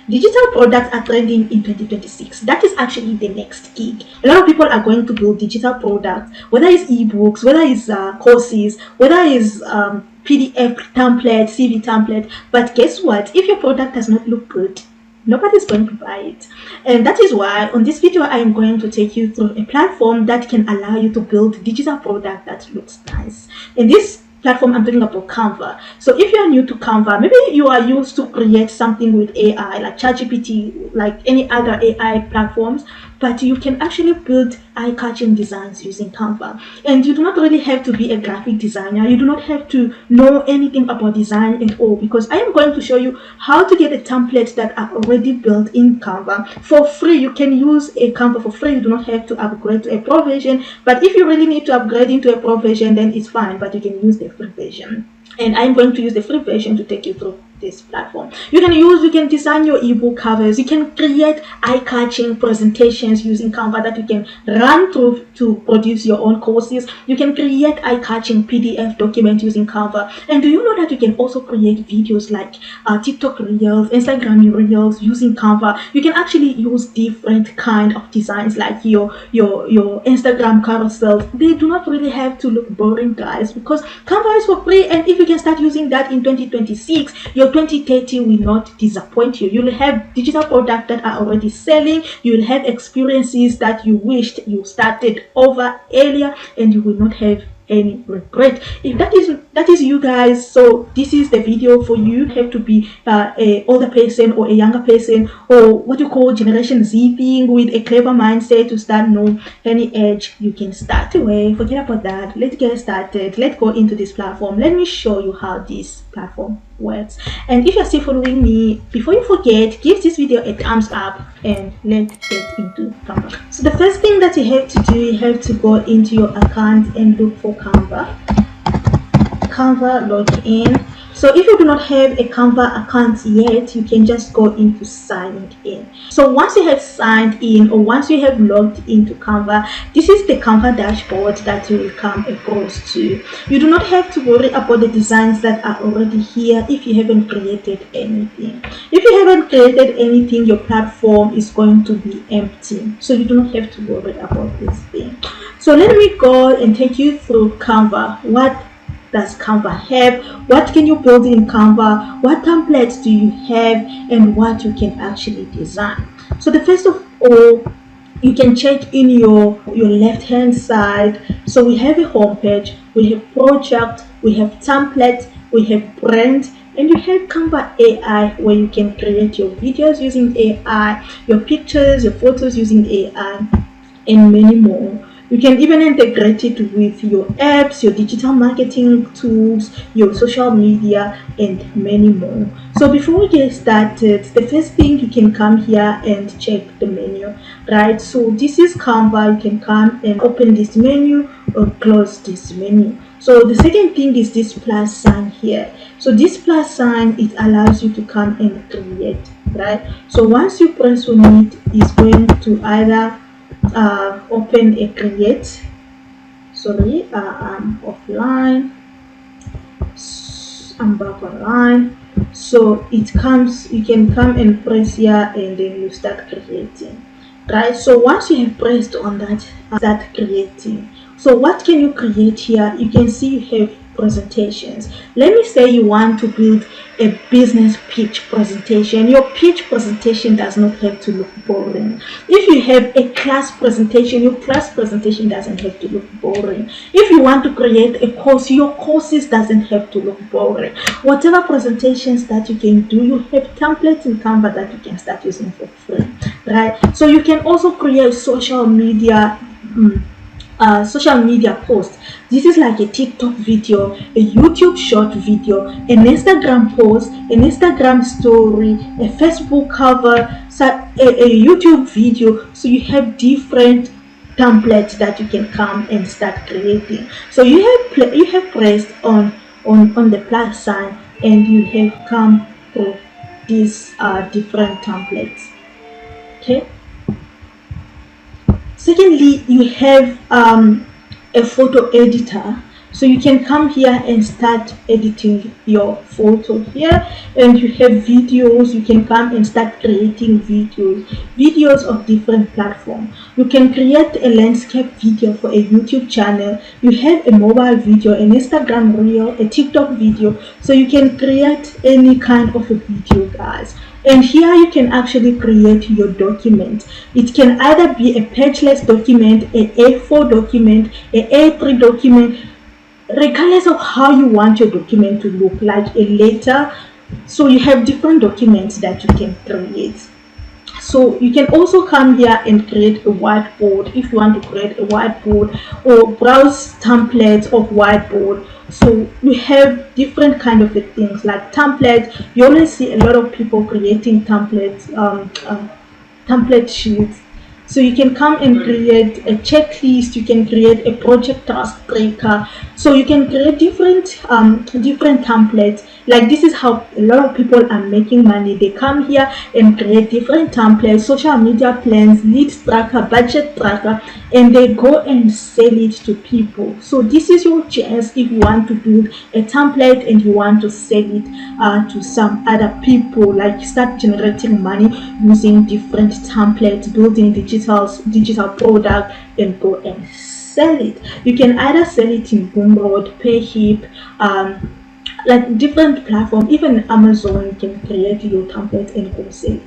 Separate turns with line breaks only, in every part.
Digital products are trending in 2026. That is actually the next gig. A lot of people are going to build digital products, whether it's ebooks, whether it's courses, whether it's PDF template, CV template. But guess what? If your product does not look good, nobody's going to buy it. And that is why on this video I am going to take you through a platform that can allow you to build digital product that looks nice. In this platform I'm talking about Canva. So if you are new to Canva, maybe you are used to create something with AI like ChatGPT, like any other AI platforms, but you can actually build eye-catching designs using Canva. And you do not really have to be a graphic designer. You do not have to know anything about design at all, because I am going to show you how to get a template that are already built in Canva for free. You can use a Canva for free. You do not have to upgrade to a pro version, but if you really need to upgrade into a pro version, then it's fine, but you can use the free version. And I'm going to use the free version to take you through this platform. You can design your ebook covers, you can create eye-catching presentations using Canva that you can run through to produce your own courses. You can create eye-catching PDF documents using Canva. And do you know that you can also create videos like TikTok reels, Instagram reels using Canva? You can actually use different kind of designs like your Instagram carousel. They do not really have to look boring, guys, because Canva is for free. And if you can start using that in 2026, your 2030 will not disappoint you. You'll have digital products that are already selling. You'll have experiences that you wished you started over earlier, and you will not have any regret. If that is you guys, so this is the video for you. You have to be a older person or a younger person, or what you call Generation Z thing, with a clever mindset to start. No, any age you can start. Away, forget about that. Let's get started. Let's go into this platform. Let me show you how this platform works. And if you're still following me, before you forget, give this video a thumbs up and let's get into Canva. So the first thing that you have to do, you have to go into your account and look for Canva login. So if you do not have a Canva account yet, you can just go into signing in. So once you have signed in, or once you have logged into Canva, this is the Canva dashboard that you will come across to. You do not have to worry about the designs that are already here if you haven't created anything. If you haven't created anything, your platform is going to be empty. So you do not have to worry about this thing. So let me go and take you through Canva. What does Canva have? What can you build in Canva? What templates do you have? And what you can actually design. So the first of all, you can check in your left hand side. So we have a home page, we have project, we have template, we have brand, and you have Canva AI, where you can create your videos using AI, your pictures, your photos using AI, and many more. You can even integrate it with your apps, your digital marketing tools, your social media, and many more. So before we get started, the first thing, you can come here and check the menu, right? So this is Canva. You can come and open this menu or close this menu. So the second thing is this plus sign here. So this plus sign, it allows you to come and create, right? So once you press on it, it's going to either open a create. Sorry, I'm offline. I'm back online. So it comes, you can come and press here, and then you start creating, right? So once you have pressed on that, start creating. So what can you create here? You can see you have presentations. Let me say you want to build a business pitch presentation. Your pitch presentation does not have to look boring. If you have a class presentation, your class presentation doesn't have to look boring. If you want to create a course, your courses doesn't have to look boring. Whatever presentations that you can do, you have templates in Canva that you can start using for free, right? So you can also create social media post. This is like a TikTok video, a YouTube short video, an Instagram post, an Instagram story, a Facebook cover, a YouTube video. So you have different templates that you can come and start creating. So you have pressed on the plus sign, and you have come through these different templates. Okay. Secondly, you have a photo editor. So you can come here and start editing your photo here, and you have videos. You can come and start creating videos of different platforms. You can create a landscape video for a YouTube channel. You have a mobile video, an Instagram reel, a TikTok video. So you can create any kind of a video, guys. And here you can actually create your document. It can either be a pageless document, a A4 document, a A3 document, regardless of how you want your document to look, like a letter. So you have different documents that you can create. So you can also come here and create a whiteboard if you want to create a whiteboard, or browse templates of whiteboard. So we have different kind of things like templates. You always see a lot of people creating templates, template sheets. So you can come and create a checklist. You can create a project task tracker. So you can create different templates. Like, this is how a lot of people are making money. They come here and create different templates, social media plans, lead tracker, budget tracker, and they go and sell it to people. So this is your chance if you want to build a template and you want to sell it to some other people, like start generating money using different templates, building digital product, and go and sell it. You can either sell it in Gumroad, Payhip, like different platform. Even Amazon, you can create your template and go sell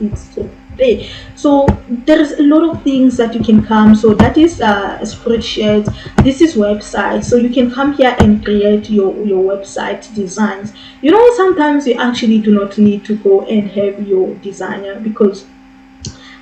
it. So there's a lot of things that you can come. So that is a spreadsheet. This is website. So you can come here and create your website designs. You know, sometimes you actually do not need to go and have your designer, because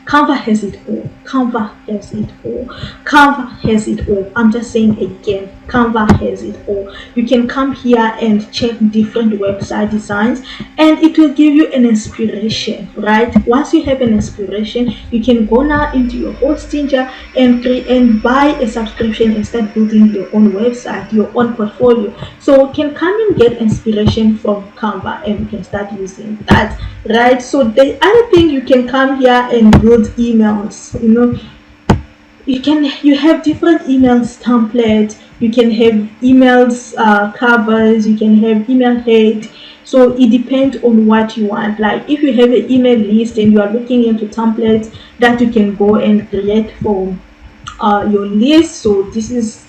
Canva has it all. Canva has it all. Canva has it all. I'm just saying again, Canva has it all. You can come here and check different website designs, and it will give you an inspiration, right? Once you have an inspiration, you can go now into your Hostinger and create and buy a subscription and start building your own website, your own portfolio. So you can come and get inspiration from Canva, and you can start using that, right? So the other thing, you can come here and build emails. You know, you have different emails templates. You can have emails covers. You can have email head. So it depends on what you want. Like, if you have an email list and you are looking into templates that you can go and create for your list. So this is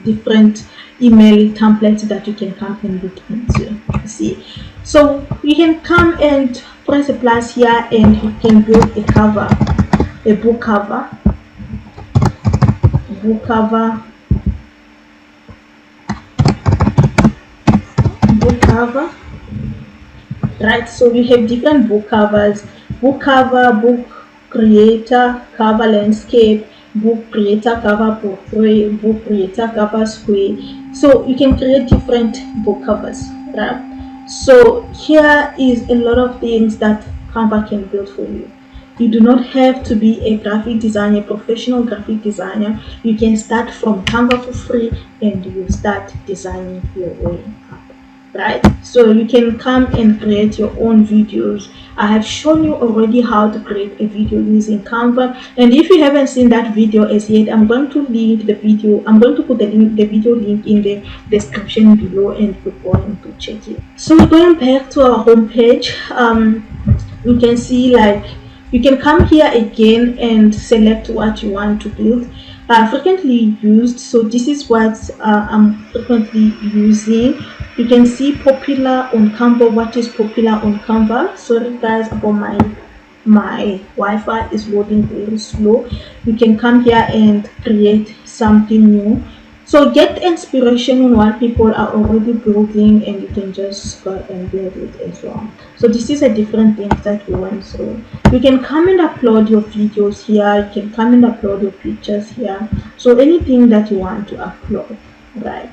different email templates that you can come and look into. See, so you can come and press a plus here, and you can build a cover, a book cover, right? So you have different book covers, book cover, book creator, cover landscape, book creator, cover portrait, book creator, cover square. So you can create different book covers, right? So here is a lot of things that Canva can build for you. You do not have to be a graphic designer, professional graphic designer. You can start from Canva for free, and you start designing your own app, right? So you can come and create your own videos. I have shown you already how to create a video using Canva, and if you haven't seen that video as yet, I'm going to link the video. I'm going to put the video link in the description below, and you're going to check it. So going back to our home page, you can see, like, you can come here again and select what you want to build. Frequently used, so this is what I'm frequently using. You can see popular on Canva. What is popular on Canva? Sorry guys about my Wi-Fi is loading very slow. You can come here and create something new. So get inspiration on what people are already building, and you can just go and build it as well. So this is a different thing that we went through. You can come and upload your videos here. You can come and upload your pictures here. So anything that you want to upload, right?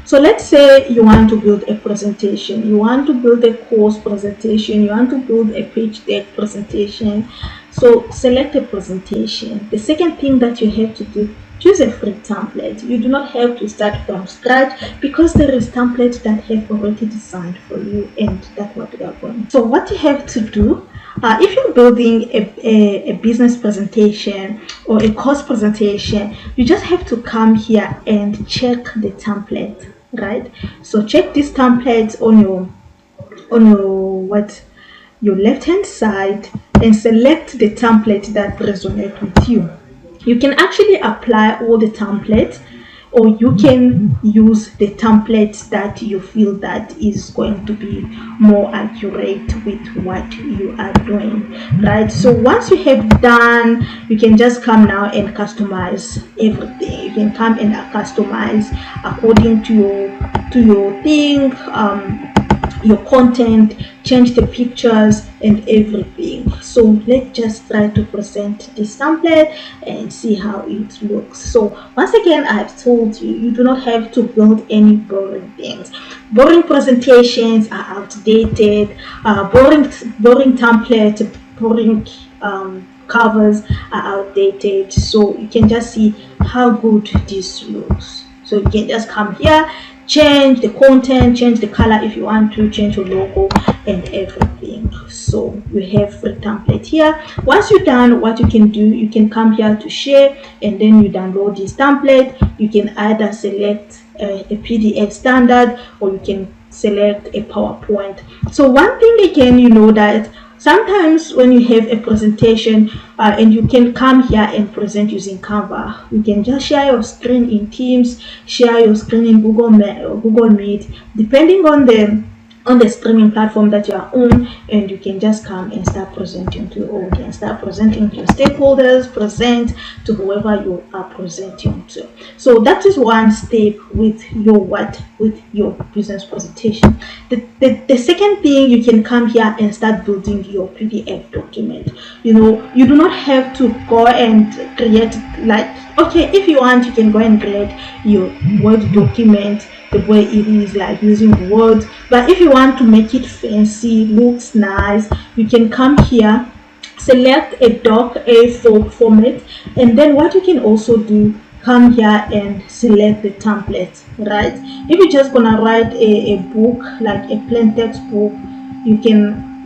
So let's say you want to build a presentation. You want to build a course presentation. You want to build a pitch deck presentation. So select a presentation. The second thing that you have to do, choose a free template. You do not have to start from scratch, because there is templates that have already designed for you, and that's what we are going. So what you have to do, If you're building a business presentation or a course presentation, you just have to come here and check the template, right? So check this template on your left hand side and select the template that resonates with you. You can actually apply all the templates, or you can use the template that you feel that is going to be more accurate with what you are doing, right? So once you have done, you can just come now and customize everything. You can come and customize according to your thing, your content, change the pictures and everything. So let's just try to present this template and see how it looks. So once again, I've told you, you do not have to build any boring things. Boring presentations are outdated. Boring templates, boring covers are outdated. So you can just see how good this looks. So you can just come here, change the content, change the color if you want to, change your logo and everything. So we have free template here. Once you're done, what you can do, you can come here to share and then you download this template. You can either select a PDF standard or you can select a PowerPoint. So one thing again, you know that sometimes when you have a presentation and you can come here and present using Canva, you can just share your screen in Teams, share your screen in Google Meet, depending on the streaming platform that you are on, and you can just come and start presenting to your audience, start presenting to your stakeholders, present to whoever you are presenting to. So that is one step with your business presentation. The second thing, you can come here and start building your PDF document. You know, you do not have to go and create, like, okay, if you want, you can go and create your Word document the way it is, like using Word. But if you want to make it fancy, looks nice, you can come here, select a doc A4 format, and then what you can also do, come here and select the template, right? If you're just gonna write a book, like a plain text book, you can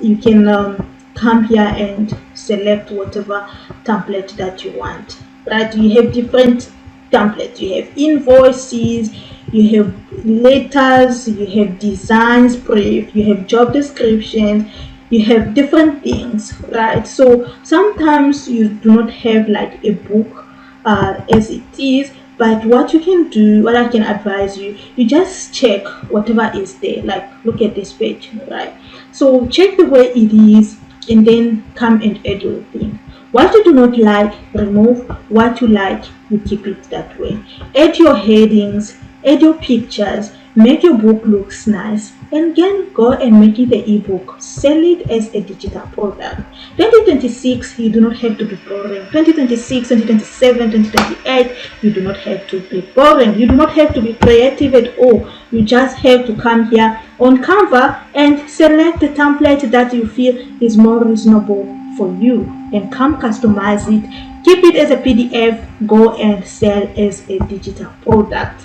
come here and select whatever template that you want, right? You have different templates. You have invoices, you have letters, you have designs, brief, you have job descriptions, you have different things, right? So sometimes you do not have like a book as it is, but what you can do, what I can advise you, you just check whatever is there. Like, look at this page, right? So check the way it is and then come and add your thing. What you do not like, remove. What you like, you keep it that way. Add your headings, add your pictures, make your book looks nice, and then go and make it an ebook. Sell it as a digital product. 2026, you do not have to be boring. 2026, 2027, 2028, you do not have to be boring. You do not have to be creative at all. You just have to come here on Canva and select the template that you feel is more reasonable for you and come customize it. Keep it as a PDF, go and sell as a digital product.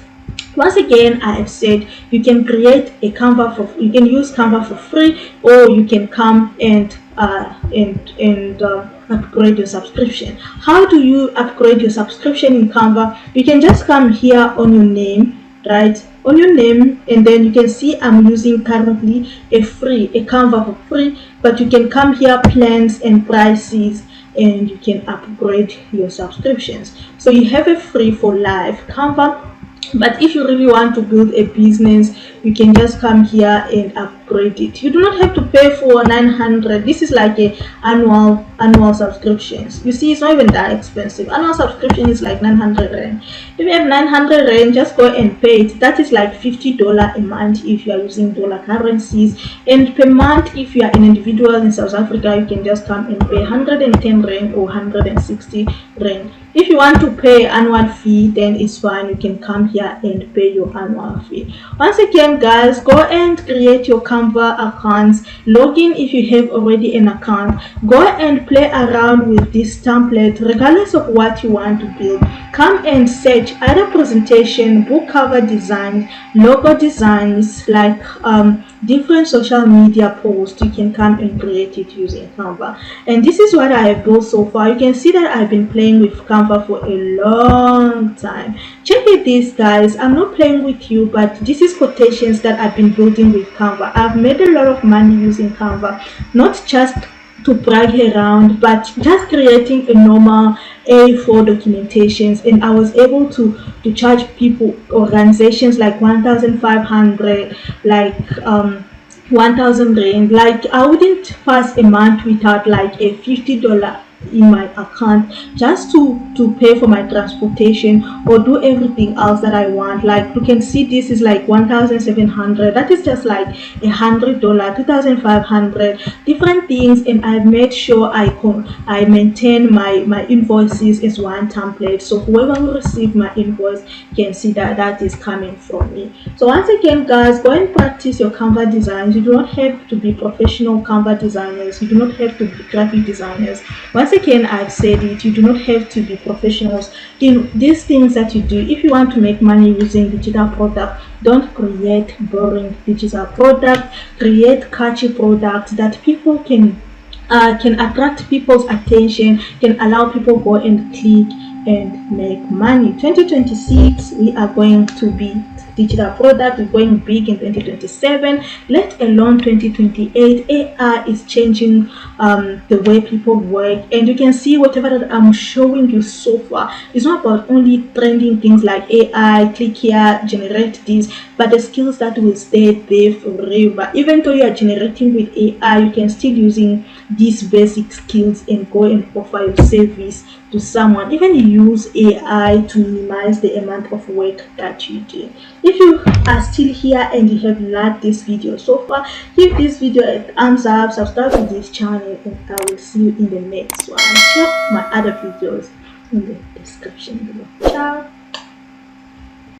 Once again, I have said you can create a Canva you can use Canva for free, or you can come and upgrade your subscription. How do you upgrade your subscription in Canva? You can just come here on your name, right? On your name, and then you can see I'm using currently a Canva for free, but you can come here, plans and prices, and you can upgrade your subscriptions. So you have a free for life Canva. But if you really want to build a business, you can just come here and upgrade it. You do not have to pay for 900. This is like a annual subscriptions. You see, it's not even that expensive. Annual subscription is like 900 rand. If you have 900 rand, just go and pay it. That is like $50 a month if you are using dollar currencies. And per month, if you are an individual in South Africa, you can just come and pay 110 rand or 160 rand. If you want to pay annual fee, then it's fine. You can come here and pay your annual fee. Once again, guys, go and create your Canva accounts. Log in if you have already an account. Go and play around with this template, regardless of what you want to build. Come and search either presentation, book cover designs, logo designs, like different social media posts, you can come and create it using Canva. And this is what I have built so far. You can see that I've been playing with Canva for a long time. Check it this, guys. I'm not playing with you, but this is quotations that I've been building with Canva. I've made a lot of money using Canva, not just to brag around, but just creating a normal A4 documentations, and I was able to charge people, organizations, like 1,500, like 1,000 rand. Like I wouldn't pass a month without like a $50 in my account, just to pay for my transportation or do everything else that I want. Like you can see, this is like 1,700. That is just like $100, 2,500 different things. And I've made sure I maintain my invoices as one template, so whoever will receive my invoice can see that that is coming from me. So once again, guys, go and practice your Canva designs. You do not have to be professional Canva designers. You do not have to be graphic designers. Once again, I've said it, you do not have to be professionals in these things that you do. If you want to make money using digital product, don't create boring digital product. Create catchy products that people can attract people's attention, can allow people go and click and make money. 2026, we are going to be digital product. We're going big in 2027, let alone 2028. AI is changing the way people work, and you can see whatever that I'm showing you so far is not about only trending things like AI, click here, generate this, but the skills that will stay there forever. Even though you are generating with AI, you can still using these basic skills and go and offer your service to someone. Even use AI to minimize the amount of work that you do. If you are still here and you have liked this video so far, give this video a thumbs up, subscribe to this channel, and I will see you in the next one. Check my other videos in the description below. Ciao.